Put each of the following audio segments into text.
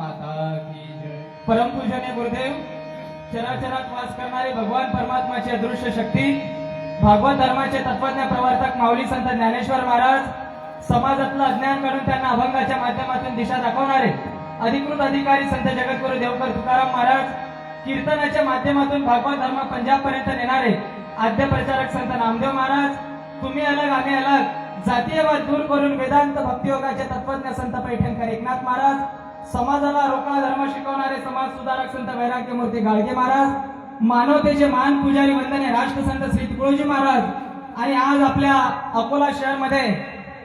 माता की जय। परमपूजनीय गुरुदेव, चराचरात वास करणारे भगवान परमात्माची अदृश्य शक्ती, भागवत धर्माचे तत्वज्ञ प्रवर्तक माऊली संत ज्ञानेश्वर महाराज, समाजातलं अज्ञान काढून त्यांना अभंगाच्या माध्यमातून दिशा दाखवणारे अधिकृत अधिकारी संत जगद्गुरु देवकर तुकाराम महाराज, कीर्तनाच्या माध्यमातून भागवत धर्म पंजाब पर्यंत नेणारे आद्य प्रचारक संत नामदेव महाराज, तुम्ही अलग आम्ही अलग, जातीयवाद दूर करून वेदांत भक्तियोगाचे तत्वज्ञ संत पैठणकर एकनाथ महाराज, समाजाला रोकळा धर्म शिकवणारे समाज सुधारक संत वैराग्यमूर्ती गाडगे महाराज, मानवतेचे महान पुजारी वंदनीय राष्ट्रसंत श्री तुकडोजी महाराज, आणि आज आपल्या अकोला शहरमध्ये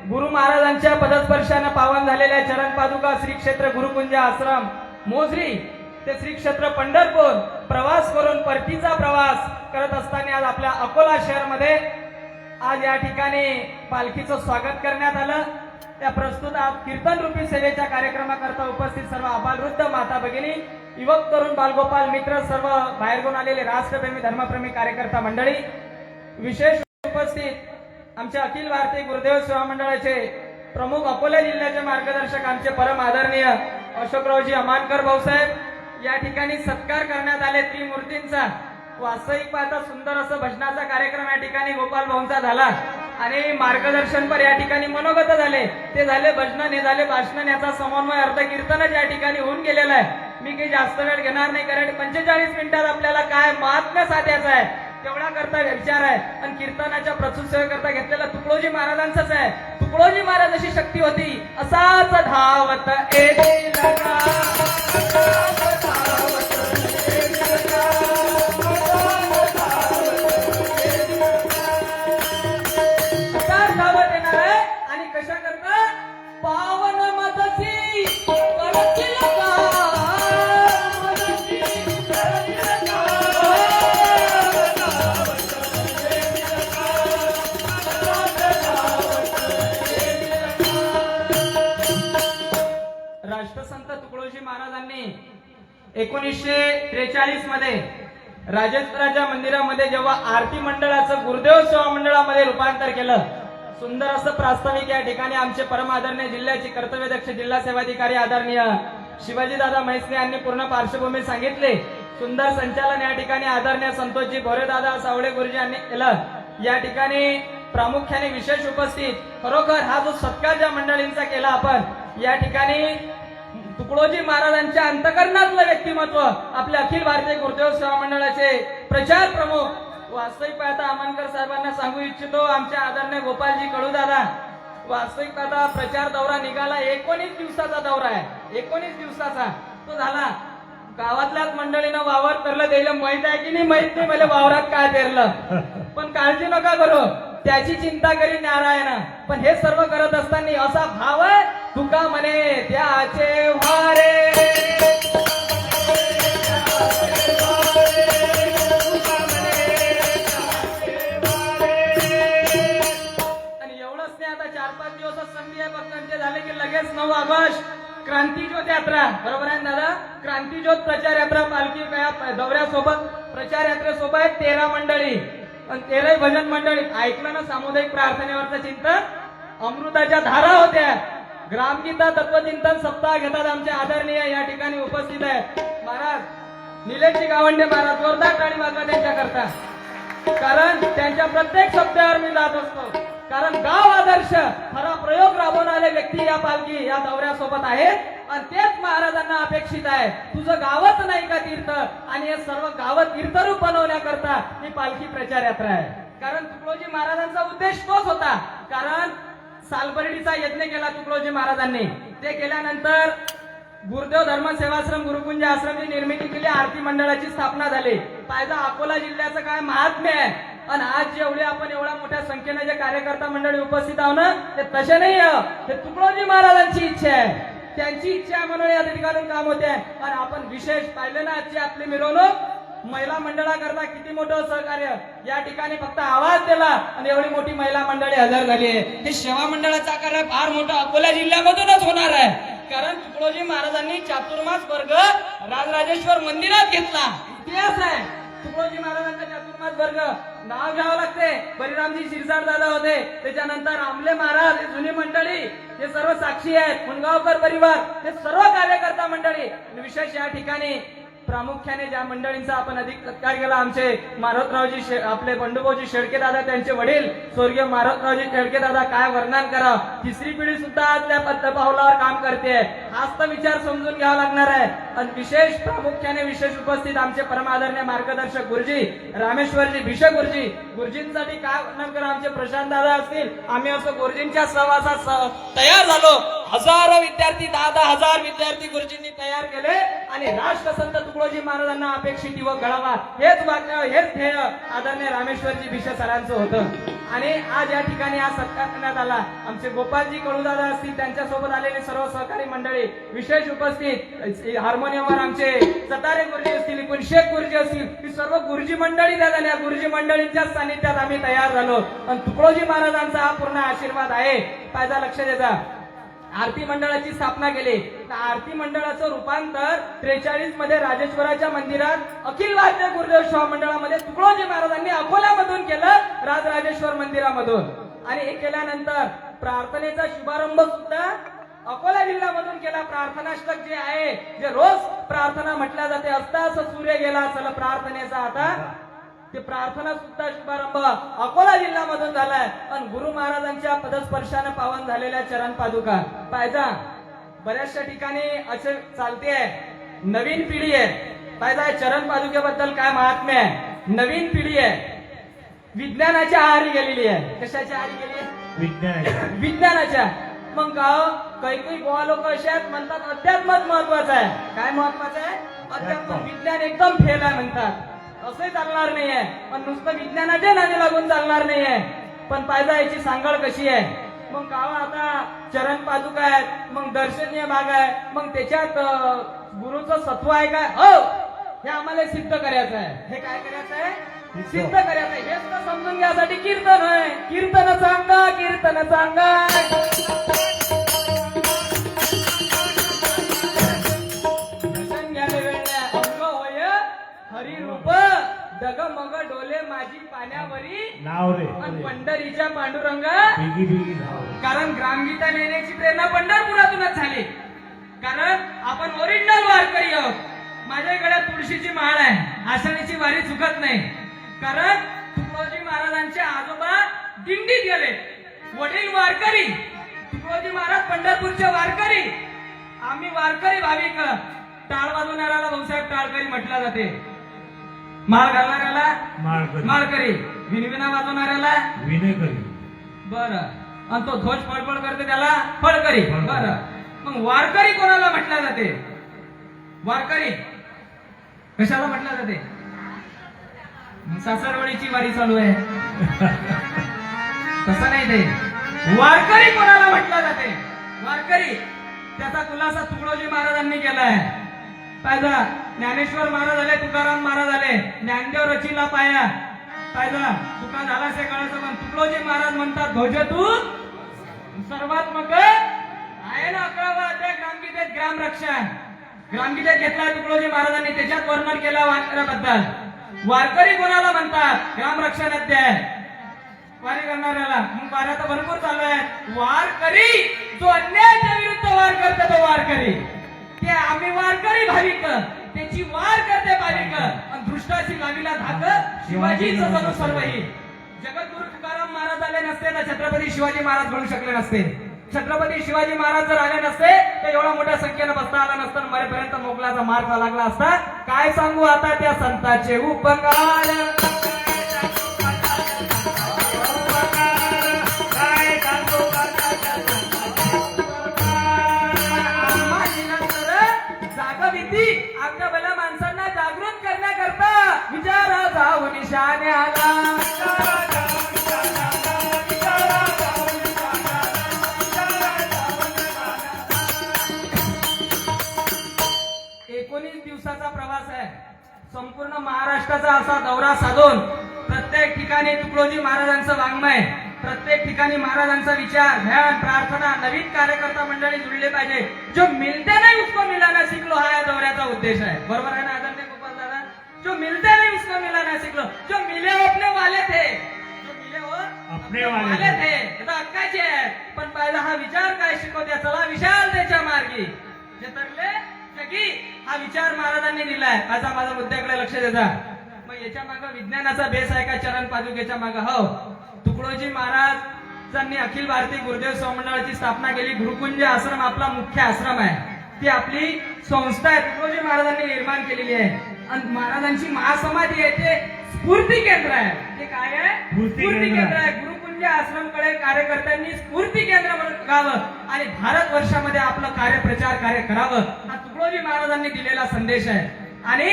गुरु महाराजांच्या पदस्पर्शाने पावन झालेल्या चरण पादुका श्री क्षेत्र गुरुकुंज आश्रम मोजरी ते श्री क्षेत्र पंढरपूर प्रवास करून परतीचा प्रवास करत असताना आज आपल्या अकोला शहरमध्ये आज या ठिकाणी पालखीचं स्वागत करण्यात आलं। त्या प्रस्तुत कीर्तन रूपी सेवेच्या कार्यक्रमाकरता उपस्थित सर्व आबालवृद्ध माता भगिनी, युवक तरुण बालगोपाल मित्र, सर्व बाहेरून आलेले राष्ट्रप्रेमी धर्मप्रेमी कार्यकर्ता मंडळी, विशेष उपस्थित आमचे अखिल भारतीय गुरुदेव सेवा मंडळाचे प्रमुख अकोला जिल्ह्याचे मार्गदर्शक आमचे परम आदरणीय अशोकरावजी अमानकर भाऊसाहेब, या ठिकाणी सत्कार करण्यात आले त्रिमूर्तींचा। वास्तविक पाहता सुंदर असं भजनाचा कार्यक्रम या ठिकाणी गोपाल भाऊंचा झाला आणि मार्गदर्शनपर या ठिकाणी मनोगत झाले, ते झाले भजन, हे झाले भाषण, याचा समन्वय अर्थ कीर्तनच या ठिकाणी होऊन गेलेला आहे। मी काही जास्त वेळ घेणार नाही, कारण 45 मिनिटात आपल्याला काय महात्म्य साधायचं आहे तेवढा करता विचार आहे। आणि कीर्तनाच्या प्रस्तुत सेवेकरता घेतलेला तुकडोजी महाराजांचाच आहे। तुकडोजी महाराज अशी शक्ती होती, असाच धावत येतील का, राष्ट्रसंत तुकडोजी महाराजांनी 1943 मध्ये राजेश्वराच्या मंदिरामध्ये जेव्हा आरती मंडळाचं गुरुदेव सेवा मंडळामध्ये रूपांतर केलं, सुंदर असं प्रास्ताविक या ठिकाणी आमचे परम आदरणीय जिल्ह्याचे कर्तव्यदक्ष जिल्हा सेवाधिकारी आदरणीय शिवाजी दादा म्हैसने यांनी पूर्ण पार्श्वभूमी सांगितले। सुंदर संचालन या ठिकाणी आदरणीय संतोषजी भोरेदादा सावळे गुरुजी यांनी केलं। या ठिकाणी प्रामुख्याने विशेष उपस्थित, खरोखर हा जो सत्कार ज्या मंडळींचा केला आपण, या ठिकाणी तुकडोजी महाराजांच्या अंतकरणातलं व्यक्तिमत्व आपले अखिल भारतीय गुरुदेव सेवा मंडळाचे प्रचार प्रमुख, वास्तविक पाहता अमानकर साहेबांना सांगू इच्छितो, आमच्या आदरणीय गोपालजी कडूदादा, वास्तविक पाहता प्रचार दौरा निघाला, 19 दिवसाचा दौरा आहे, 19 दिवसाचा तो झाला। गावातल्याच मंडळीनं वावर करलं, द्यायला माहित आहे की नाही माहित नाही मला वावरात काय पेरलं, पण काळजी नका करू, त्याची चिंता करी नारायण। पण हे सर्व करत असताना असा भाव आहे, तुका म्हणे त्याचे वारे, आणि एवढंच नाही, आता 4-5 दिवस संधी आहे भक्तांचे झाले की लगेच 9 ऑगस्ट क्रांती ज्योत यात्रा, बरोबर आहे दादा, क्रांती ज्योत प्रचार यात्रा पालखी दौऱ्यासोबत प्रचार यात्रेसोबत 13 मंडळी आणि 13 भजन मंडळी, ऐकलं ना, सामुदायिक प्रार्थनेवरचं चिंतन, अमृताच्या धारा होत्या, ग्रामगीता तत्वचिंतन सप्ताह घेतात आमचे आदरणीय या ठिकाणी उपस्थित आहे महाराज निलेशजी गावंडे महाराज, जोरदार टाळी वाजवा त्यांच्या करता, कारण त्यांच्या प्रत्येक शब्दावर मी जात असतो, कारण गाव आदर्श खरा प्रयोग राबवणारे व्यक्ती या पालखी या दौऱ्यासोबत आहेत आणि तेच महाराजांना अपेक्षित आहे। तुझं गावच नाही का तीर्थ, आणि हे सर्व गाव तीर्थरूप बनवण्याकरता ही पालखी प्रचार यात्रा आहे। कारण तुकडोजी महाराजांचा उद्देश तोच होता, कारण सालबर्डीचा यज्ञ केला तुकडोजी महाराजांनी, ते केल्यानंतर गुरुदेव धर्म सेवाश्रम गुरुकुंज आश्रमची निर्मिती केली, आरती मंडळाची स्थापना झाली। पाहिजे अकोला जिल्ह्याचं काय महात्म्य आहे, आणि आज जेवढे आपण एवढ्या मोठ्या संख्येने जे कार्यकर्ता मंडळी उपस्थित आहो ना, ते तसे नाही, ते तुकडोजी महाराजांची इच्छा आहे, त्यांची इच्छा म्हणून या ठिकाणी काम होते। आणि आपण विशेष पाहिलं ना, आजची आपली मिरवणूक महिला मंडळाकरता किती मोठं सहकार्य, या ठिकाणी फक्त आवाज दिला आणि एवढी मोठी महिला मंडळी हजर झाली आहे। हे सेवा मंडळाचा कार्य फार मोठा अकोला जिल्ह्यामधूनच होणार आहे, कारण तुकडोजी महाराजांनी चातुर्मास वर्ग राजराजेश्वर मंदिरात घेतला, इतिहास आहे। तुकडोजी महाराजांचा चातुर्मास वर्ग नाव घ्यावं लागते, बलिरामजी शिरसाट दादा होते, त्याच्यानंतर आमले महाराज, जुनी मंडळी, हे सर्व साक्षी आहेत, मुनगावकर परिवार, हे सर्व कार्यकर्ता मंडळी, आणि विशेष या ठिकाणी प्रामुख्याने ज्या मंडळींचा आपण अधिक सत्कार केला, आमचे मारुतरावजी आपले बंडूभाऊजी शेळके दादा, त्यांचे वडील स्वर्गीय मारुतरावजी शेळके दादा, काय वर्णन करा. तिसरी पिढी सुद्धा आज त्या पथपावलावर काम करते. हाच तर विचार समजून घ्यावा लागणार आहे. आणि विशेष प्रामुख्याने विशेष उपस्थित आमचे परमादरणीय मार्गदर्शक गुरुजी रामेश्वरजी भिषे गुरुजी, गुरुजींसाठी काय वर्णन करा. आमचे प्रशांत दादा असतील, आम्ही असं गुरुजींच्या सहवासात तयार झालो. हजारो विद्यार्थी, 10,000 विद्यार्थी गुरुजींनी तयार केले आणि राष्ट्रसंत तुकडोजी महाराजांना अपेक्षित व घडावा, हेच वाक्य, हेच ध्येय आदरणीय रामेश्वरजी भिषे सरांचं होतं. आणि आज या ठिकाणी आज सत्कार करण्यात आला. आमचे गोपालजी कडूदादा असतील, त्यांच्यासोबत आलेले सर्व सहकारी मंडळी, विशेष उपस्थित हार्मोनियमवर आमचे सतारे गुरुजी असतील, पण शेख गुरुजी असतील, ही सर्व गुरुजी मंडळी झाल्या. गुरुजी मंडळींच्या सानिध्यात आम्ही तयार झालो. आणि तुकडोजी महाराजांचा हा पूर्ण आशीर्वाद आहे. पाहिजे लक्ष द्यायचा. आरती मंडळाची स्थापना केली. आरती मंडळाचं रूपांतर 43 मध्ये राजेश्वराच्या मंदिरात अखिल भारतीय गुरुदेव सेवा मंडळामध्ये तुकडोजी महाराजांनी अकोल्यामधून केलं, राजराजेश्वर मंदिरामधून. आणि हे केल्यानंतर प्रार्थनेचा शुभारंभ सुद्धा अकोला जिल्ह्यामधून केला. प्रार्थनाष्टक जे आहे, जे रोज प्रार्थना म्हटल्या जाते, असता असं सूर्य गेला चला प्रार्थनेचा, आता ते प्रार्थना सुद्धा शुभारंभ अकोला जिल्ह्यामधून झालाय. आणि गुरु महाराजांच्या पदस्पर्शाने पावन झालेल्या चरण पादुका पाहिजा. बऱ्याचशा ठिकाणी असे चालते आहे, नवीन पिढी आहे. पाहिजा चरण पादुकेबद्दल काय महात्म्य आहे. नवीन पिढी आहे, विज्ञानाच्या आहारी गेलेली आहे. कशाच्या आहारी गेली आहे? विज्ञानाच्या. मग काही गोवा लोक असे आहेत, म्हणतात अध्यात्मच महत्वाचं आहे. काय महत्वाचं आहे? अध्यात्म. विज्ञान एकदम फेल आहे म्हणतात. असंही चालणार नाहीये. पण नुसतं विज्ञानाच्या नादी लागून चालणार नाहीये. पण पाहिजे याची सांगड कशी आहे. मग गावा आता चरण पादुका आहेत, मग दर्शनीय भाग आहे, मग त्याच्यात गुरुचं सत्व आहे काय, हो हे आम्हाला सिद्ध करायचं आहे. हे काय करायचं आहे? सिद्ध करायचं आहे. हेच तर समजून घ्यासाठी कीर्तन आहे. कीर्तन सांगा, कीर्तन सांगा. दर्शन घ्यायला वेळ नाही. अंग होय हरी रूप, डगमग डोले माझी पाण्यावरी नाव रे, आणि पंढरीच्या पांडुरंगा बिगी बिगी धाव. कारण ग्रामगीता लिहिण्याची प्रेरणा पंढरपुरातूनच झाली. कारण आपण ओरिजिनल वारकरी आहोत. माझ्या गळ्यात तुळशीची माळ आहे, आषाढीची वारी चुकत नाही. कारण तुकडोजी महाराजांचे आजोबा दिंडीत गेले, वडील वारकरी, तुकडोजी महाराज पंढरपूरचे वारकरी. आम्ही वारकरी भाविक. टाळ वाजवणाऱ्याला भाऊसाहेब टाळकरी म्हटलं जाते, माळ घालणाऱ्याला माळकरी, विनविना वाजवणाऱ्याला विनयकरी. बर. आणि तो ध्वज फळफळ करते त्याला फळकरी. बर. मग वारकरी कोणाला म्हटलं जाते? वारकरी कशाला म्हटलं जाते? सासरवडीची वारी चालू आहे तसं नाही ते. वारकरी कोणाला म्हटलं जाते? वारकरी. त्याचा खुलासा तुकडोजी महाराजांनी केलाय. पाहिजा ज्ञानेश्वर महाराज आले, तुकाराम महाराज आले, ज्ञानदेव रचिला पाया. पाहिजा तुका झाला से कळायचं. पण तुकडोजी महाराज म्हणतात ध्वजतून सर्वात्मक आहे ना. 11वा अध्याय ग्रामगीतेत ग्रामरक्षण, ग्रामगीतेत घेतला तुकडोजी महाराजांनी, त्याच्यात वर्णन केलं वारकऱ्याबद्दल. वारकरी कोणाला म्हणतात? ग्रामरक्षण अध्याय. वारी करणाऱ्याला. मग वाऱ्या तर भरपूर चालू आहेत. वारकरी जो अन्यायाच्या विरुद्ध वार करते तो वारकरी. ते आम्ही वारकरी भाविक, त्याची वार करते भाविक. आणि दृष्टाची गावीला धाक शिवाजीच जणू सर्वही. जगद्गुरु तुकाराम महाराज आले नसते तर छत्रपती शिवाजी महाराज घडू शकले नसते. छत्रपती शिवाजी महाराज जर आले नसते तर एवढ्या मोठ्या संख्येनं बसता आला नसतं, मरेपर्यंत मोगलाचा मार लागला असता. काय सांगू आता त्या संतांचे उपकार. आपल्या भल्या माणसांना जागृत करण्याकरता विचारा जाऊ निशाण्याला. 19 दिवसाचा प्रवास आहे. संपूर्ण महाराष्ट्राचा असा दौरा साधून प्रत्येक ठिकाणी तुकडोजी महाराजांचं वाङ्मय, प्रत्येक ठिकाणी महाराजांचा विचार, ध्यान, प्रार्थना, नवीन कार्यकर्ता मंडळी जुळले पाहिजे. जो मिलते नहीं उसको मिलाना सीख लो, हा या दौऱ्याचा उद्देश आहे. बरोबर आहे ना आदरणीय गोपाल दादा? जो मिलते नहीं उसको मिलाना सीख लो. जो मिले वो अपने वाले थे, जो मिले वो अपने वाले थे. अक्काचे आहेत. पण पाहिजे हा विचार काय शिकवत्या, चला विशालतेच्या मार्गी जे तरले जगी, हा विचार महाराजांनी दिलाय. असा माझा मुद्द्याकडे लक्ष द्यायचा. मग याच्या मागे विज्ञानाचा बेस आहे का चरण पादुकेच्या मागे? हो. तुकडोजी महाराजांनी अखिल भारतीय गुरुदेव स्वमंडळाची स्थापना केली. गुरुकुंज आश्रम आपला मुख्य आश्रम आहे, ती आपली संस्था आहे, तुकडोजी महाराजांनी निर्माण केलेली आहे. आणि महाराजांची महासमाधी आहे, ते स्फूर्ती केंद्र आहे. ते काय आहे? स्फूर्ती केंद्र आहे. गुरुकुंज आश्रमकडे कार्यकर्त्यांनी स्फूर्ती केंद्र म्हणून बघावं आणि भारतवर्षामध्ये आपलं प्रचार कार्य करावं, हा तुकडोजी महाराजांनी दिलेला संदेश आहे. आणि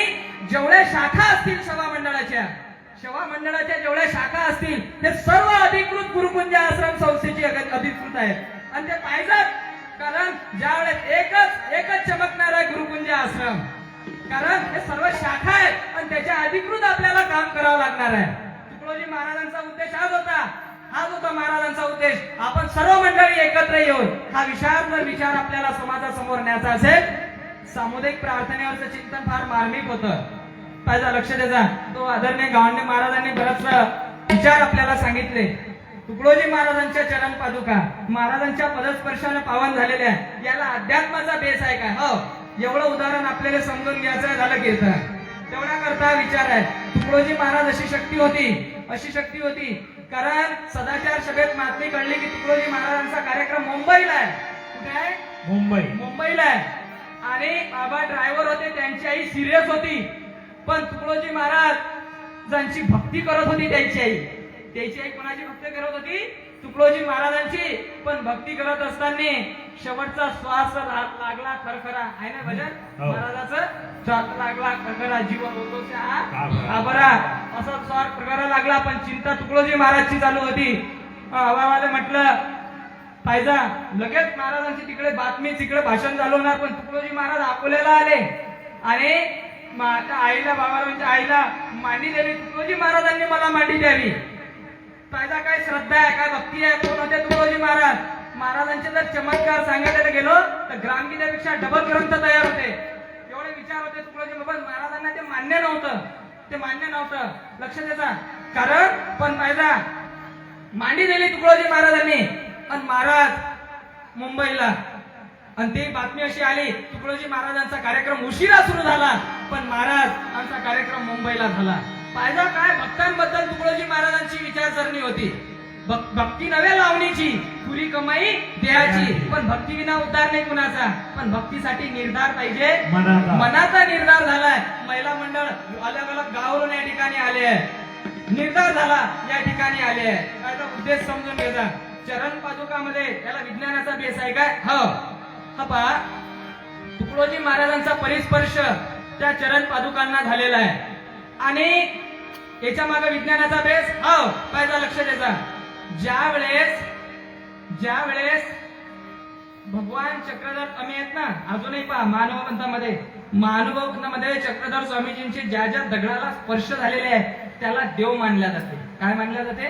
जेवढ्या शाखा असतील सभा मंडळाच्या जेवढ्या शाखा असतील ते सर्व अधिकृत गुरुकुंज आश्रम संस्थेची अधिकृत आहेत. आणि ते पाहिजेत, कारण ज्यावेळेस एकच चमकणार आहे गुरुकुंज आश्रम, कारण हे सर्व शाखा आहेत आणि त्याच्या अधिकृत आपल्याला काम करावं लागणार आहे. तुकडोजी महाराजांचा उद्देश हाच होता महाराजांचा उद्देश. आपण सर्व मंडळी एकत्र येऊन हा विचार आपल्याला समाजासमोर न्यायचा असेल. सामुदायिक प्रार्थनेवरचं चिंतन फार मार्मिक होतं, पाहिजे लक्ष द्यायचा. तो आदरणीय गावंडे महाराजांनी बराच विचार आपल्याला सांगितले. तुकडोजी महाराजांच्या चरण पादुका महाराजांच्या पदस्पर्शाने पावन झालेल्या, याला अध्यात्माचा बेस आहे का? हो. एवढं उदाहरण आपल्याला समजून घ्यायचं झालं कीर्तन, तेवढा करता विचार आहे. तुकडोजी महाराज अशी शक्ती होती, कारण सदाचार सभेत मागणी कळली की तुकडोजी महाराजांचा कार्यक्रम मुंबईला आहे. कुठे आहे? मुंबईला आहे. आणि बाबा ड्रायव्हर होते, त्यांची आई सिरियस होती, पण तुकडोजी महाराज ज्यांची भक्ती करत होती त्याची आई कोणाची भक्ती करत होती? तुकडोजी महाराजांची. पण भक्ती करत असताना शेवटचा श्वास लागला खरखरा, आहे ना भजन महाराजाचं? श्वास लागला खरखरा, जीव आबरा, असा श्वास खरखरा लागला. पण चिंता तुकडोजी महाराजची चालू होती. हवावाले म्हटलं पाहिजे लगेच महाराजांची तिकडे बातमी, तिकडे भाषण चालू होणार. पण तुकडोजी महाराज अकोल्याला आले आणि आईला, बाबारावांच्या आईला मांडी दिली. तुकडोजी महाराजांनी मला मांडी द्यावी. फायदा काय श्रद्धा आहे, काय भक्ती आहे. कोण होते तुकडोजी महाराज? महाराजांचे जर चमत्कार सांगायला गेलो तर ग्रामगीतेपेक्षा डबल ग्रंथ तयार होते. एवढे विचार होते तुकडोजी महाराजांना. ते मान्य नव्हतं. लक्ष द्यायचा. कारण पण फायदा मांडी दिली तुकडोजी महाराजांनी आणि महाराज मुंबईला. आणि ती बातमी अशी आली, तुकडोजी महाराजांचा कार्यक्रम उशिरा सुरू झाला, पण महाराजांचा कार्यक्रम मुंबईला झाला. पाहिजे काय? भक्तांबद्दल तुकडोजी महाराजांची विचारसरणी होती. भक्ती नव्या लावणीची, पुरी कमाई देहाची. पण भक्ती विना उद्धार नाही कुणाचा. पण भक्तीसाठी निर्धार पाहिजे, मनाचा निर्धार झालाय. महिला मंडळ अलग अलग गावावरून या ठिकाणी आले आहे, निर्धार झाला, या ठिकाणी आले आहे. त्याचा उद्देश समजून घ्यायचा. चरण पादुकामध्ये त्याला विज्ञानाचा बेस आहे काय? हो. हा पहा, तुकडोजी महाराजांचा परिस्पर्श त्या चरण पादुकांना झालेला आहे. आणि याच्या मागे विज्ञानाचा बेस, हो, पाहिजे लक्ष द्यायचा. ज्या वेळेस भगवान चक्रधर स्वामी आहेत ना, अजूनही पहा मानवपंथामध्ये चक्रधर स्वामीजींचे ज्या दगडाला स्पर्श झालेले आहे त्याला देव मानल्या जाते. काय मानल्या जाते?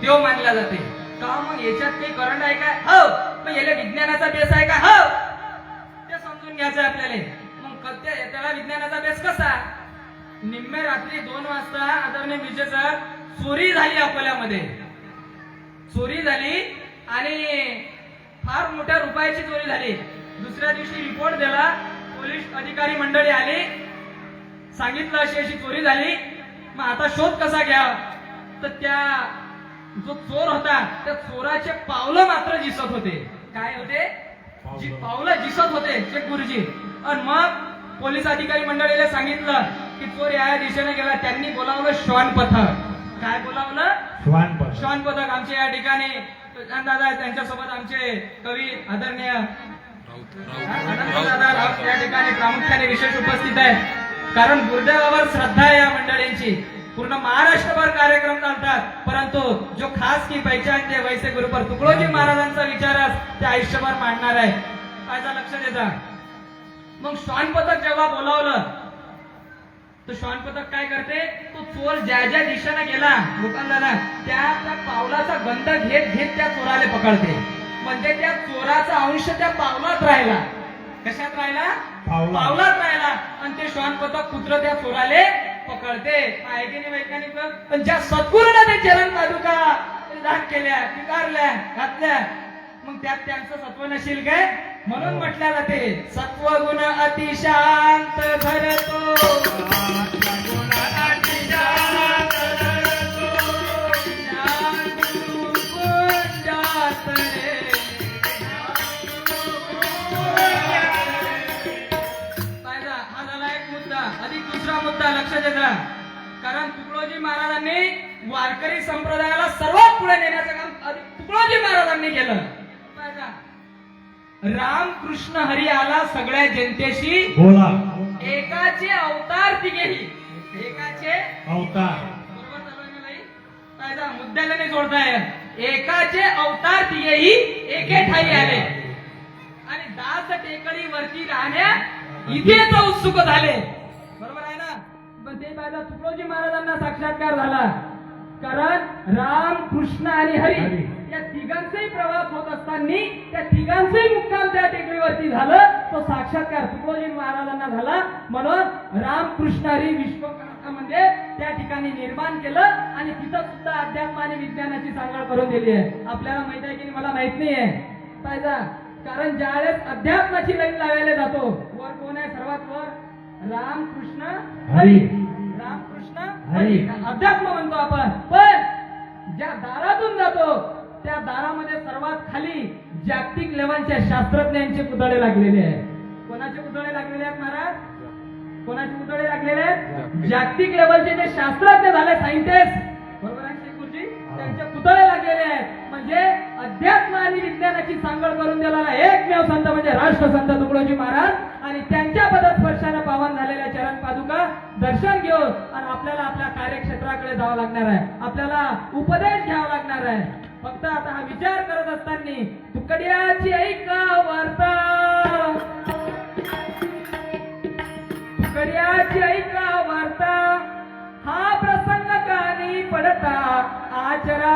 देव मानल्या जाते. का मग याच्यात काही करंट आहे काय? हो. मग याला विज्ञानाचा बेस आहे का? हो. ते समजून घ्यायचं आपल्याला. मग त्याला विज्ञानाचा बेस कसा? निम्मे रात्री 2 वाजता आदरणीय विजय सर चोरी झाली अकोल्यामध्ये. चोरी झाली आणि फार मोठ्या रुपयाची चोरी झाली. दुसऱ्या दिवशी रिपोर्ट दिला, पोलीस अधिकारी मंडळी आली, सांगितलं अशी चोरी झाली. मग आता शोध कसा घ्यावा? तर त्या जो चोर होता त्या चोराचे पावलं मात्र दिसत होते. काय होते? पावलं दिसत होते चेक गुरुजी. आणि मग पोलीस अधिकारी मंडळीला सांगितलं की चोर या दिशेने गेला. त्यांनी बोलावलं श्वान पथक. काय बोलावलं? श्वान पथक. आमच्या या ठिकाणी दादा, त्यांच्यासोबत आमचे कवी आदरणीय दादा या ठिकाणी प्रामुख्याने विशेष उपस्थित आहे. कारण गुरुदेवावर श्रद्धा आहे या मंडळींची. पूर्ण महाराष्ट्रभर कार्यक्रम चालतात, परंतु जो खास की पहचान ते वैसे गुरुपर तुकडोजी महाराजांचा विचार ते आयुष्यभर मांडणार आहे. पाहिजे लक्ष द्यायचा. मग श्वान पथक जेव्हा बोलावलं तर श्वान पथक काय करते? तो चोर ज्या ज्या दिशेने गेला दुकानदारा त्या पावलाचा गंध घेत त्या चोराला पकडते. म्हणजे त्या चोराचा अंश त्या पावलात राहिला. कशात राहिला? पावलात राहिला. आणि ते श्वान पथक पुत्र त्या चोराले पकडते. ऐकणे वैज्ञानिक. पण ज्या सद्गुरूने ते चरण पादुका दान केल्या, स्वीकारल्या, घातल्या, मग त्यात त्यांचं सत्व नशील काय? म्हणून म्हटलं जाते सत्वगुण अतिशांत धरतो, सत्वगुण अतिशांत धरतो, ज्ञान गुंजात रे. पाहिला, हा झाला एक मुद्दा. अधिक दुसरा मुद्दा लक्षात द्या, कारण तुकडोजी महाराजांनी वारकरी संप्रदायाला सर्वात पुढे नेण्याचं काम तुकडोजी महाराजांनी केलं. पाहिला, राम कृष्ण हरी आला सगळ्या जनतेशी बोला. एकाचे अवतार तिघेही, एकाचे अवतार. बरोबर चालू आहे ना बाई? पाहिला, मुद्द्याला नाही जोडताय. एकाचे अवतार तिघेही एके ठाई आले आणि दास टेकडी वरती राहण्या इथेच उत्सुक झाले. बरोबर आहे ना? पण ते पाहिलं तुकडोजी महाराजांना साक्षात्कार झाला, कारण राम कृष्ण आणि हरी या तिघांचाही प्रवास होत असताना त्या तिघांचाही मुक्काम त्या टेकडीवरती झालं. तो साक्षात्कार तुकडोजी महाराजांना झाला. म्हणून राम कृष्ण हरी विश्वमध्ये त्या ठिकाणी निर्माण केलं आणि तिथं सुद्धा अध्यात्म आणि विज्ञानाची सांगड करून दिली आहे. आपल्याला माहित आहे की मला माहित नाहीये पाहिजे, कारण ज्यावेळेस अध्यात्माची लाईन लावायला जातो, वर कोण आहे सर्वात वर? राम कृष्ण हरी. राम कृष्ण हरी अध्यात्म म्हणतो आपण. पण ज्या दारातून जातो त्या दारामध्ये सर्वात खाली जागतिक लेवलच्या शास्त्रज्ञांचे पुतळे लागलेले आहेत. कोणाचे पुतळे लागलेले आहेत महाराज? कोणाचे पुतळे लागलेले आहेत? जागतिक लेवलचे जे शास्त्रज्ञ झाले, सायंटिस्ट, बरोबर आहे शेखुरजी, त्यांचे पुतळे लागलेले आहेत. म्हणजे अध्यात्म आणि विज्ञानाची सांगड करून दिलेला एकमेव संत म्हणजे राष्ट्रसंत तुकडोजी महाराज. आणि त्यांच्या पदस्पर्शाने पावन झालेल्या चरण पादुका दर्शन घेऊन आणि आपल्याला आपल्या कार्यक्षेत्राकडे जावं लागणार आहे, आपल्याला उपदेश घ्यावा लागणार आहे. फक्त आता हा विचार करत असताना तुकड्याची ऐका वार्ता, तुकड्याची ऐका वार्ता, हा प्रसंग कानी पडता आचरा.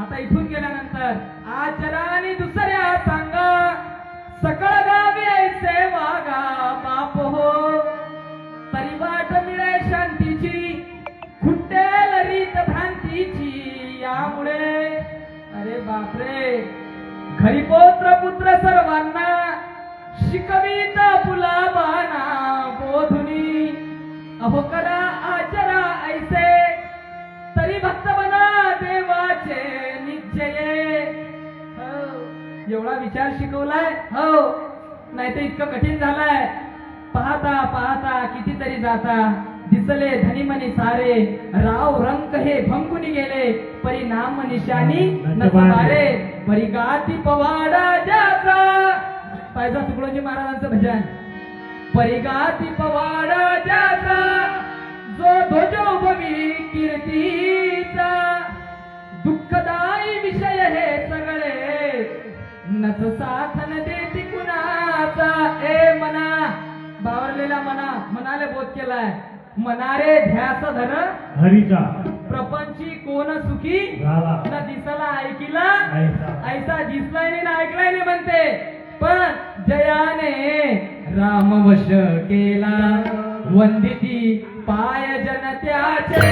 आता इथून गेल्यानंतर आचरा आणि दुसऱ्या सांगा, सकळ गावी ऐसे वागा बाप हो, तरी वाट मिळे शांतीची, खुट्टेल रीत भ्रांतीची. यामुळे अरे बापरे, घरी पौत्र पुत्र सर्वांना शिकवीत फुलाबाना बोधुनी. अहो करा आचरा ऐसे, तरी भक्त बना देवाचे निश्चये. एवढा विचार शिकवलाय हो, नाही तर इतकं कठीण झालंय. पाहता पाहता कितीतरी जाता, दिसले धनीमनी सारे, राव रंग हे भंकुनी गेले, परिणाम निशानी नसबारे, परिगाती पवाडा ज्याचा. पाहिजे तुकडोजी महाराजांचं भजन, परिगाती पवाडा ज्याचा, जो ध्वजो भवी कीर्तीचा, दुःखदायी विषय हे सगळे, नच साथन देती कुणाचा. ए मना, बावरलेला मना, मनाले बोध केलाय, मनारे ध्यास धर हरीचा, प्रपंची कोण सुखी झाला, ना दिसला ऐकिला ऐसा दिसलाय नाही ना ऐकलाय नाही म्हणते. पण जयाने रामवश केला, वंदिती पाय जनत्याचे.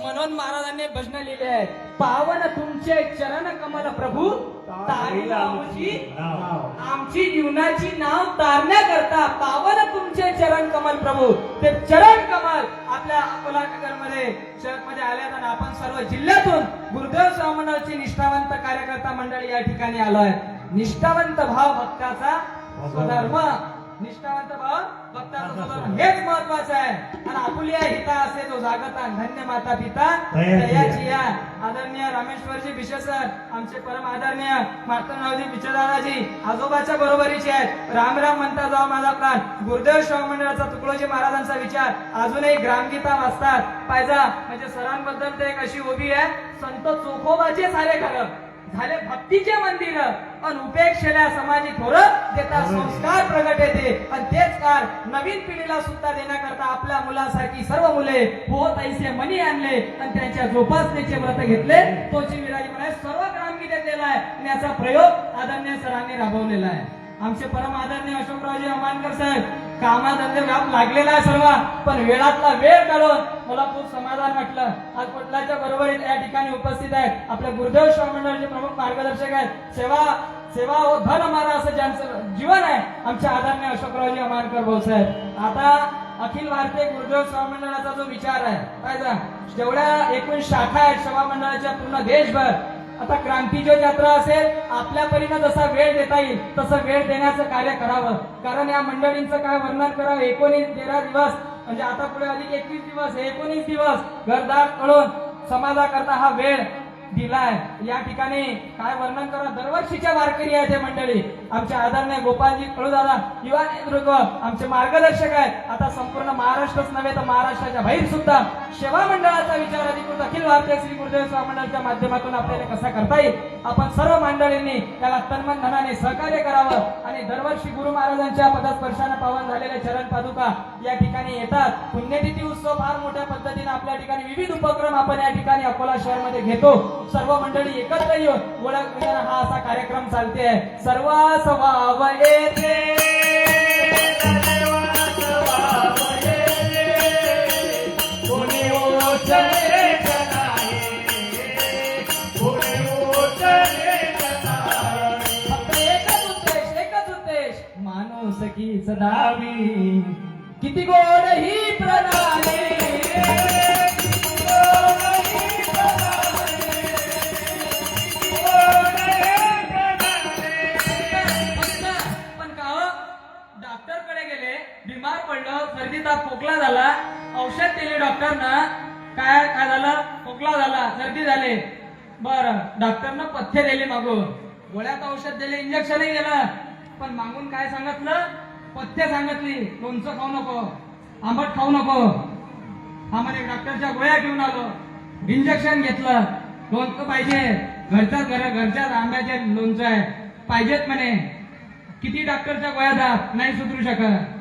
म्हणून महाराजांनी भजन लिहिले आहेत, पावन तुमचे चरण कमल प्रभू, तारिला आमची आमची जीवनाची नाव तारण्याकरता पावन तुमचे चरण कमल प्रभू. ते चरण कमल आपल्या अकोला नगरमध्ये शहरामध्ये आल्यात आणि आपण सर्व जिल्ह्यातून गुरुदेव स्वामींची निष्ठावंत कार्यकर्ता मंडळी या ठिकाणी आलोय. निष्ठावंत भाव भक्ताचा स्वधर्म, निष्ठावंत भाव भक्ताचा स्वधर्म हेच महत्वाचं आहे. आणि आपुलिया हिता असे जो जागता, धन्य माता पिता दयाची या. आदरणीय रामेश्वरजी भिशे सर, आमचे परम आदरणीय मार्तंडरावजी बिचेदादाजी आजोबाच्या बरोबरीचे आहेत. राम राम म्हणता जावा माझा प्राण. गुरुदेव शिव मंडळाचा तुकडोजी महाराजांचा विचार अजूनही ग्रामगीता वाचतात. पाहिजा म्हणजे सरांबद्दल तर एक अशी उभी आहे, संत चोखोबाचे सारे घर झाले भक्तीचे मंदिर, पण उपेक्षेला समाजी थोर देता संस्कार प्रगट येते. आणि तेच काळ नवीन पिढीला सुद्धा देण्याकरता आपल्या मुलासारखी सर्व मुले होत ऐसे मनी आणले आणि त्यांच्या जोपासनेचे व्रत घेतले. तोची विराजमान सर्व ग्रामगीतेत दिला आहे आणि याचा प्रयोग आदरणीय सरांनी राबवलेला आहे. आमचे परम आदरणीय अशोकरावजी अमानकर साहेब कामाधंदे व्याप लागलेला आहे सर्व, पण वेळातला वेळ काढून मला खूप समाधान वाटलं. आज पटलाच्या बरोबरीत या ठिकाणी उपस्थित आहेत आपले गुरुदेव स्वामी मंडळाचे प्रमुख मार्गदर्शक आहेत. सेवा सेवा व धन मारा असं ज्यांचं जीवन आहे आमचे आदरणीय अशोकरावजी अमानकर भाऊसाहेब. आता अखिल भारतीय गुरुदेव सेवा मंडळाचा जो विचार आहे पाहिजे, जेवढ्या एकूण शाखा आहेत सेवा मंडळाच्या पूर्ण देशभर, आता क्रांतिज्योत यात्रा असेल, आपल्या परीने जसा वेळ देता येईल तसं वेळ देण्याचं कार्य करावं. कारण या मंडळींचं काय वर्णन करावं. 13 दिवस म्हणजे आता पुढे अधिक 21 दिवस, 19 दिवस घरदार कळून समाजाकरता हा वेळ दिलाय. या ठिकाणी काय वर्णन करा. दरवर्षीच्या वारकरी आहेत हे मंडळी. आमचे आदरणीय गोपालजी कळूदादा युवा नेतृत्व आमचे मार्गदर्शक आहेत. आता संपूर्ण महाराष्ट्रच नव्हे तर महाराष्ट्राच्या बाहेर सुद्धा सेवा मंडळाचा विचार अधिकृत अखिल भारतीय श्री गुरुदेव सेवा मंडळाच्या माध्यमातून आपल्याला कसा करता येईल, आपण सर्व मंडळींनी त्याला तन्मन धनाने सहकार्य करावं. आणि दरवर्षी गुरु महाराजांच्या पदस्पर्शाने पावन झालेल्या चरण पादुका या ठिकाणी येतात. पुण्यतिथी उत्सव फार मोठ्या पद्धतीने आपल्या ठिकाणी विविध उपक्रम आपण या ठिकाणी अकोला शहरामध्ये घेतो. सर्व मंडळी एकत्र येऊन ओळख विचार हा असा कार्यक्रम चालते आहे. सर्व स्वभाव येते एकच उद्देश माणूस की सदावी, किती गोड ही प्रणाली. बिमार पडलं, सर्दी ताप खोकला झाला, औषध दिले डॉक्टरना. काय काय झालं, खोकला झाला, सर्दी झाली. बरं, डॉक्टरनं पथ्य दिले मागून, गोळ्यात औषध दिले, इंजेक्शनही गेलं, पण मागून काय सांगितलं, पथ्य सांगितली. लोणचं खाऊ नको, आंबट खाऊ नको. आम्हाला डॉक्टरच्या गोळ्या घेऊन आलो, इंजेक्शन घेतलं. लोणचं पाहिजे, घरच्याच आंब्याचे लोणचं आहे पाहिजेत म्हणे. किती डॉक्टरच्या गोळ्या जात नाही सुधरू शकत,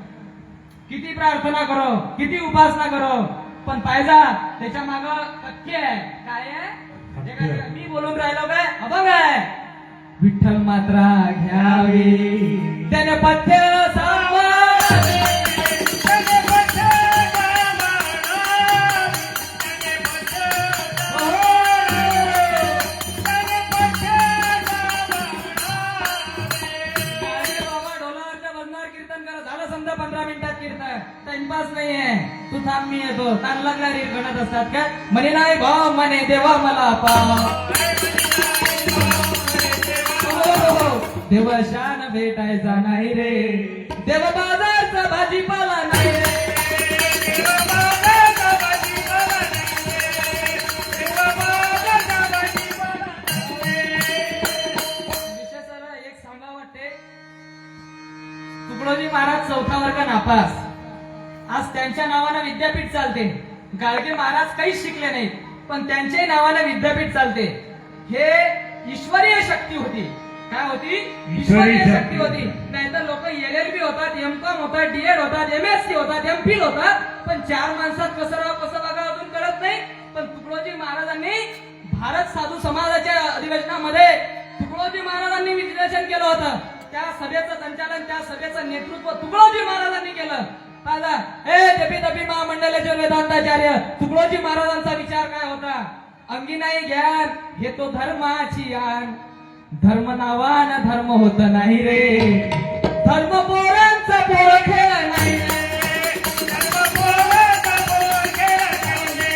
किती प्रार्थना करो, किती उपासना करो, पण पाहिजा त्याच्या माग सत्य आहे. काय आहे मी बोलून राहिलो काय अभंग आहे. विठ्ठल मात्रा घ्यावी त्याने पथ्य सांभाळावे, त्याने पथ्य कीर्तन करा. झालं समजा 15 मिनिटात कीर्तन, टाइमपास नाहीये. तू थांब मी येतो. ताण लागला रे गणत असतात काय म्हणे नाही भाव म्हणे देवा मला पाव. देवशान भेटायचा नाही रे, देव बाजारचा भाजीपाला नाही रे. एक सांगा वाटते, तुकडोजी महाराज 4था वर्ग नापास. आज त्यांच्या नावानं विद्यापीठ चालते. गाडगे महाराज काहीच शिकले नाहीत, पण त्यांच्याही नावानं विद्यापीठ चालते. हे ईश्वरीय शक्ती होती. काय होती? ईश्वरीय शक्ती होती. नाहीतर लोक LLB होतात, M.Com होतात, D.Ed होतात, MSc होतात, M.Phil होतात, पण 4 माणसात कसं राहावं कसं बघावं अजून कळत नाही. पण तुकडोजी महाराजांनी भारत साधू समाजाच्या अधिवेशनामध्ये तुकडोजी महाराजांनी विश्लेषण केलं होतं. त्या सभेचं संचालन, त्या सभेचं नेतृत्व तुकडोजी महाराजांनी केलं. हे जपी तपी महामंडळाचे वेदांताचार्य तुकडोजी महाराजांचा विचार काय होता? अंगी नाही ज्ञान हे तो धर्माची आण, धर्म नावान धर्म होत नाही रे, धर्म पोरांचा पोर खेळ नाही रे, धर्म पोरांचा पोर खेळ नाही रे,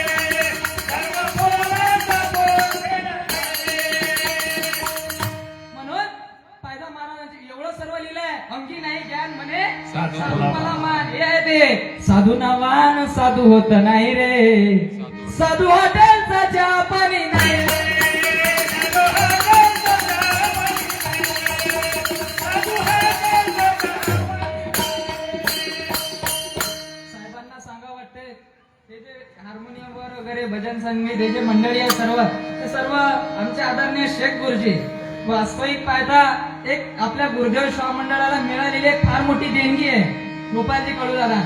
धर्म पोरांचा पोर खेळ नाही रे. म्हणून पायदा महाराजांचे एवढं सर्व लिहिलंय. अंगी नाही ज्ञान म्हणे साधू मला मान. हे आहे ते साधू नावान साधू होत नाही रे, साधू हॉटेलचा चहा पाणी नाही रे, हार्मोनियमवर वगैरे भजन संगीत हे जे मंडळी आहे सर्व ते सर्व आमचे आदरणीय शेख गुरुजी. वास्तविक पाहता एक आपल्या गुरुदेव स्वामी मंडळाला मिळालेली एक फार मोठी देणगी आहे गोपालजी कडूदादा.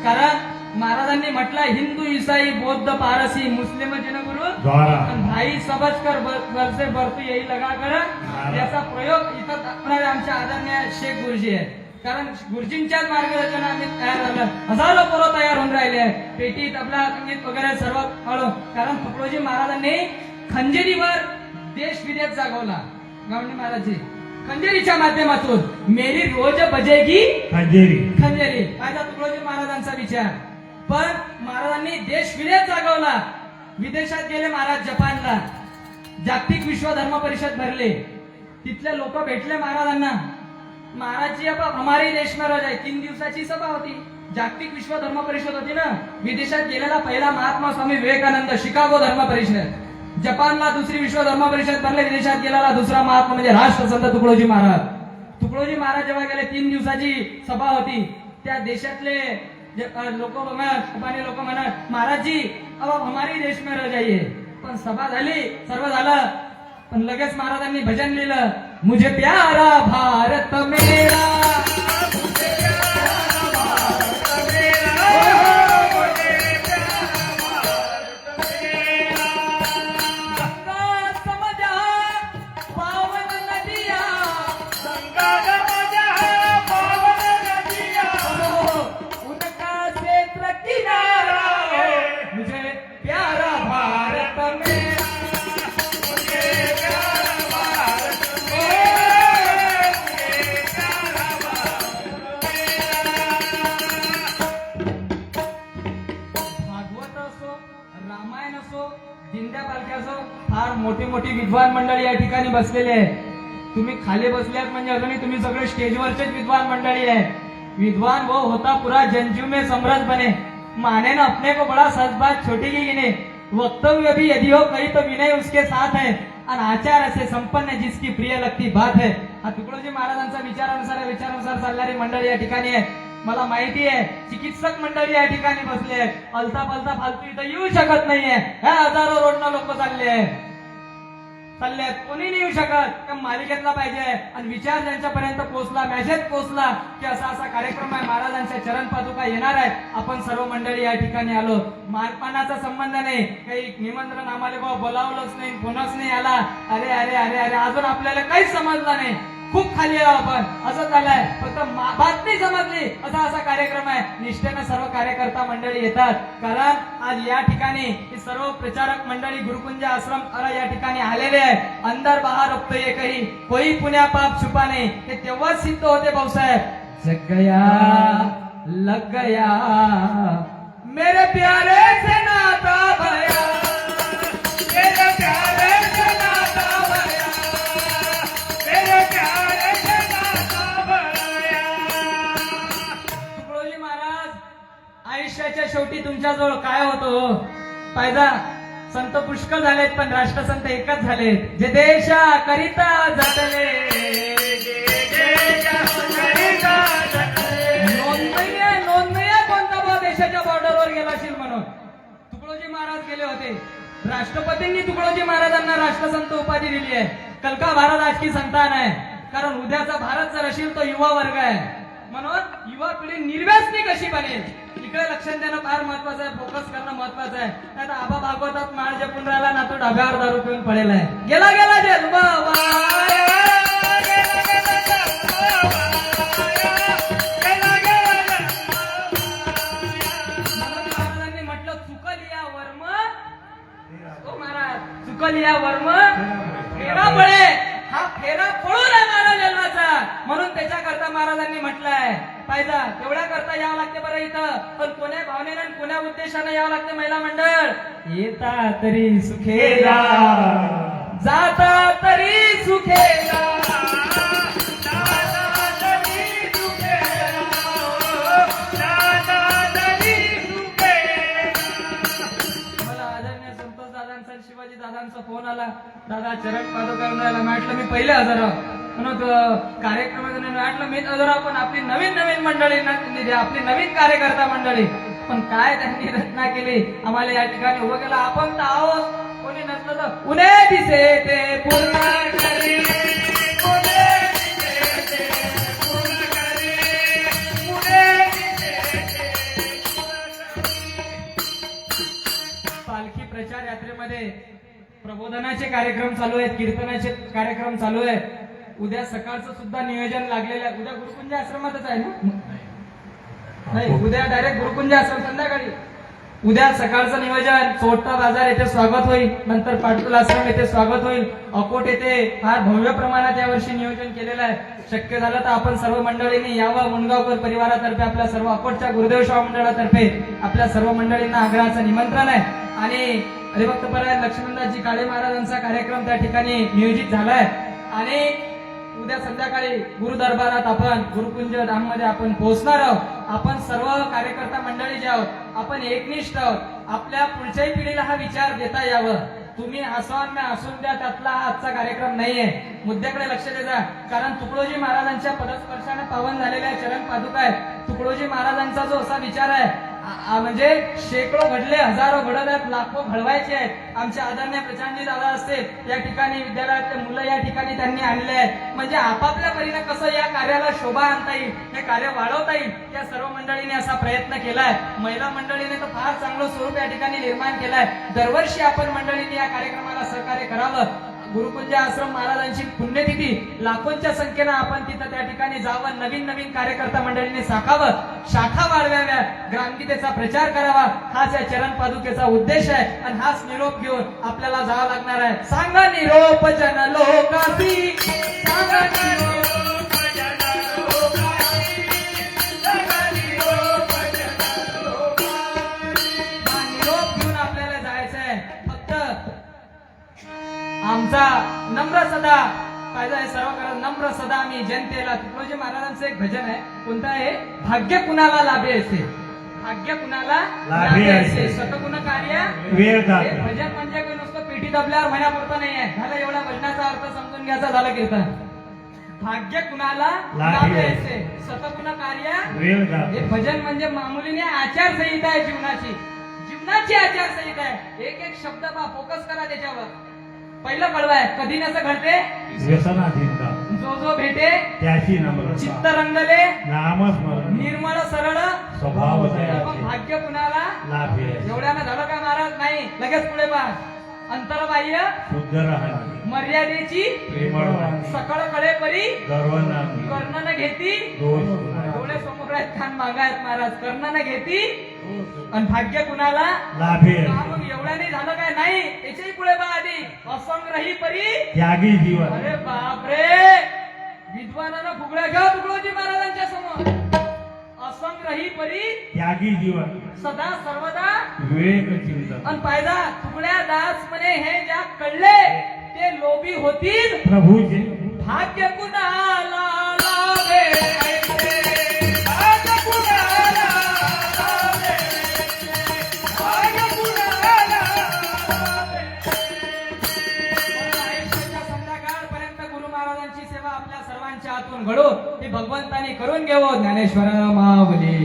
कारण महाराजांनी म्हटलं हिंदू ईसाई बौद्ध पारसी मुस्लिम जनगुरु भाई सबजकर वर्षे बरतू येई लगा कर. याचा प्रयोग इथं दाखवणारे आमचे आदरणीय शेख गुरुजी आहे. कारण गुरुजींच्याच मार्गदर्शनाने आम्ही तयार झालं. हजारो पोरं तयार होऊन राहिले आहे. पेटीत आपला संगीत वगैरे सर्व हळू. कारण तुकडोजी महाराजांनी खंजेरीवर देश विदेश जागवला. गावंडी महाराजजी खंजेरीच्या माध्यमातून मेरी रोज बजेगी खंजेरी. खंजेरी माझा तुकडोजी महाराजांचा विचार. पण महाराजांनी देश विदेश जागवला. विदेशात गेले महाराज जपानला. जागतिक विश्व धर्म परिषद भरले. तिथले लोक भेटले महाराजांना. महाराजजी अब हमारे देश में रह जाए. 3 दिवसाची सभा होती. जागतिक विश्व धर्म परिषद होती ना. विदेशात गेलेला पहिला महात्मा स्वामी विवेकानंद शिकागो धर्म परिषद. जपानला दुसरी विश्व धर्म परिषद भरले. विदेशात गेलेला दुसरा महात्मा म्हणजे राष्ट्रसंत तुकडोजी महाराज. तुकडोजी महाराज जेव्हा गेले 3 दिवसाची सभा होती. त्या देशातले लोक म्हणत महाराजजी अब हमारे देश में रह जाइए. पण सभा झाली सर्व झालं. पण लगेच महाराजांनी भजन लिहिलं. मुझे प्यारा भारत मेरा दिंड्या पालख्या असो फार मोठी मोठी विद्वान मंडळी या ठिकाणी बसलेली आहे. तुम्ही खाली बसल्यात म्हणजे अजूनही तुम्ही सगळे स्टेजवरचेच विद्वान मंडळी आहे. विद्वान वो होता पूरा जनजीव में समरस बने. माने ना अपने को बड़ा सच बात छोटी की गिने. वक्तव्य भी यदि हो कही तो विनय उसके साथ है. आणि आचार असे संपन्न जिसकी प्रिय लगती बात है. हा तुकडोजी महाराजांचा विचारानुसार चालणारी मंडळी या ठिकाणी आहे. मला माहिती आहे चिकित्सक मंडळी या ठिकाणी बसले आहेत. अलता पलता फालतू इथं येऊ शकत नाहीये. ह्या हजारो रोडनं लोक चालले कोणी नाही येऊ शकत. का मालिकेतला पाहिजे आणि विचार ज्यांच्यापर्यंत पोहोचला मेसेज पोहोचला की असा असा कार्यक्रम आहे. महाराजांच्या चरण पादुका येणार आहे. आपण सर्व मंडळी या ठिकाणी आलो. मानपानाचा संबंध नाही. काही निमंत्रण आम्हाला बोलावलंच नाही. फोनच नाही आला. अरे अरे अरे अरे अजून आपल्याला काहीच समजलं नाही. खूप खाली आहे आपण असं झालंय. फक्त बातमी समजली असा कार्यक्रम आहे. निष्ठेनं सर्व कार्यकर्ता मंडळी येतात. कारण आज या ठिकाणी ही सर्व प्रचारक मंडळी गुरुकुंज आश्रम या ठिकाणी आलेले आहे. अंदर बाहर रखतो ये कही कोई पुण्या पाप छुपा नाही. हे तेव्हाच सिद्ध होते भाऊसाहेब. जग गया लग गया मेरे प्यारे से नाता भया. मेरे प्यारे से नाता भया. मेरे प्यारे से नाता भया. तुकडोजी महाराज आयुष्याच्या शेवटी तुमच्याजवळ काय होतो पाहिजे. संत पुष्कळ झालेत पण राष्ट्रसंत एकच झालेत. जे देशाकरिता झटले नोंद नाही कोणता भाऊ देशाच्या बॉर्डरवर गेला असेल म्हणून. तुकडोजी महाराज गेले होते. राष्ट्रपतींनी तुकडोजी महाराजांना राष्ट्रसंत उपाधी दिली आहे. कल का भारत आज की संतान आहे. कारण उद्याचा भारत जर असेल तो युवा वर्ग आहे. म्हणून युवा पिढी निर्व्यसनी कशी बनेल इकडे लक्ष देणं फार महत्वाचं आहे. फोकस करणं महत्वाचं आहे. आता आबा भागवतात माळ जपून राहिला ना तो ढगावर दारू पिऊन पडेला आहे. गेला जेल महाराजांनी म्हटलं चुकलिया वर्म ओ महाराज चुकलिया वर्म फेरा पळे. हा फेरा पळून आहे महाराज जन्माचा. म्हणून त्याच्याकरता महाराजांनी म्हटलंय पाहिजे तेवढ्या करता यावं लागते बरं इथं. पण कोण्या भावनेनं कोण्या उद्देशाने यावं लागते. महिला मंडळ येता तरी सुखेला जाता तरी सुखेला. मला आदरणीय संतोष दादांचा शिवाजी दादांचा फोन आला. दादा चरण पादुका राहिला. म्हटलं मी पहिले हजर म्हणून कार्यक्रमात वाटलं मी हजर पण आपली नवीन मंडळी आपली नवीन कार्यकर्ता मंडळी. पण काय त्यांनी रचना केली आम्हाला या ठिकाणी उभं केलं. आपण तर आहोत कोणी नसलं तर उन्हे दिसे ते पूर्ण करी. पालखी प्रचार यात्रेमध्ये प्रबोधनाचे कार्यक्रम चालू आहेत. कीर्तनाचे कार्यक्रम चालू आहेत. उद्या सकाळचं सुद्धा नियोजन लागलेलं आहे. उद्या गुरुकुंज आश्रमातच आहे ना? नाही, उद्या डायरेक्ट गुरुकुंज आश्रम संध्याकाळी. उद्या सकाळचं नियोजन चोट्टा बाजार येथे स्वागत होईल, नंतर पाटकुल आश्रम येथे स्वागत होईल, अकोट येथे फार भव्य प्रमाणात यावर्षी नियोजन केलेलं आहे. शक्य झालं तर आपण सर्व मंडळींनी यावं. मुंडगावकर परिवारातर्फे, आपल्या सर्व अकोटच्या गुरुदेव शाह मंडळातर्फे आपल्या सर्व मंडळींना आग्रहाचं निमंत्रण आहे. आणि हरिभक्तपरायण लक्ष्मणदासजी काळे महाराजांचा कार्यक्रम त्या ठिकाणी नियोजित झालाय. आणि उद्या संध्याकाळी गुरु दरबारात आपण गुरुकुंज धाम मध्ये आपण पोहोचणार आहोत. आपण सर्व कार्यकर्ता मंडळी जे आहोत, आपण एकनिष्ठ आहोत. आपल्या पुढच्याही पिढीला हा विचार देता यावं. तुम्ही हसवान हसून द्या, त्यातला हा आजचा कार्यक्रम नाहीये. मुद्द्याकडे लक्ष द्या. कारण तुकडोजी महाराजांच्या पदस्पर्शाने पावन झालेल्या चरण पादुका आहेत. तुकडोजी महाराजांचा जो असा विचार आहे, म्हणजे शेकडो घडले, हजारो घडत आहेत, लाखो घडवायचे आहेत. आमचे आदरणीय प्रचंडजी दादा असतील, या ठिकाणी विद्यालयातले मुलं या ठिकाणी त्यांनी आणले आहेत. म्हणजे आपापल्या परीने कसं या कार्याला शोभा आणता येईल, हे कार्य वाढवता येईल, या सर्व मंडळीने असा प्रयत्न केलाय. महिला मंडळीने तर फार चांगलं स्वरूप या ठिकाणी निर्माण केलाय. दरवर्षी आपण मंडळीने या कार्यक्रमाला सहकार्य करावं. गुरुकुंज आश्रम महाराजांची पुण्यतिथी, लाखोंच्या संख्येनं आपण तिथं त्या ठिकाणी जावं. नवीन नवीन कार्यकर्ता मंडळीने साकावं, शाखा वाढवाव्या, ग्रामगीतेचा प्रचार करावा. हाच या चरण पादुकेचा उद्देश आहे. आणि हाच निरोप घेऊन आपल्याला जावं लागणार आहे. सांगा निरोप जन लोकासी, सांगा निरोप जन लोकासी, सांगा निरोप जन लोकासी. हा निरोप घेऊन आपल्याला जायचं आहे. फक्त आमचा नम्र सदा पाहिजे आहे, सर्व करत नम्र सदा आम्ही जनतेला. तुकडोजी महाराजांचं एक भजन आहे. कोणतं आहे? भाग्य कुणाला लाभे असे, भाग्य कुणाला लाभे असे, सतगुण कार्य वेळ जात. हे भजन म्हणजे काही नुसतं पेटी दबल्यावर महिन्यापुरतं नाही आहे. झालं एवढा भजनाचा अर्थ समजून घ्यायचा, झालं कीर्तन. भाग्य कुणाला लाभे असे, सतगुण कार्य वेळ जात. हे भजन म्हणजे मामुलीने आचारसंहिता आहे जीवनाची, जीवनाची आचारसंहिता आहे. एक एक शब्द पहा, फोकस करा त्याच्यावर. पहिलं कळवाय कधी नसं घडते, व्यसनाधीनता जो जो भेटे त्याची नम्रता, चित्त रंगले नामस्मरण, निर्मळ सरळ स्वभाव मग दयाचे, भाग्य कुणाला लाभे एवढ्यानं झालं का महाराज? नाही, लगेच पुढे पहा. अंतरबाह्य शुद्ध राहणे, मर्यादेची प्रेमळ वाणी, सकळ कळे परी गर्व नाही, कर्ण न घेती दोष नाही. डोळे समोर आहेत, कान मागा आहेत महाराज. कर्ण न घेती आणि भाग्य कुणाला लाभे का मग एवढ्याने झालं काय? नाही, त्याच्याही पुढे पहा आधी. असंग्रही परी त्यागी जीवन. अरे बापरे, विद्वानानं फुगड्या घ्या तुकडोजी महाराजांच्या समोर. असंग्रही परी त्यागी जीवन, सदा सर्वदा विवेक चिंतन, आणि पायदा तुकड्या दास म्हणे हे ज्या कळले ते लोभी होतील प्रभूचे भाग्य कुणाला लाभे ऐसे, भाग्य कुणाला लाभे ऐसे, भाग्य कुणाला लाभे ऐसे. आयुष्याच्या संध्याकाळपर्यंत गुरु महाराजांची सेवा आपल्या सर्वांच्या हातून घडो, ती भगवंतानी करून घेवो. ज्ञानेश्वर माऊली.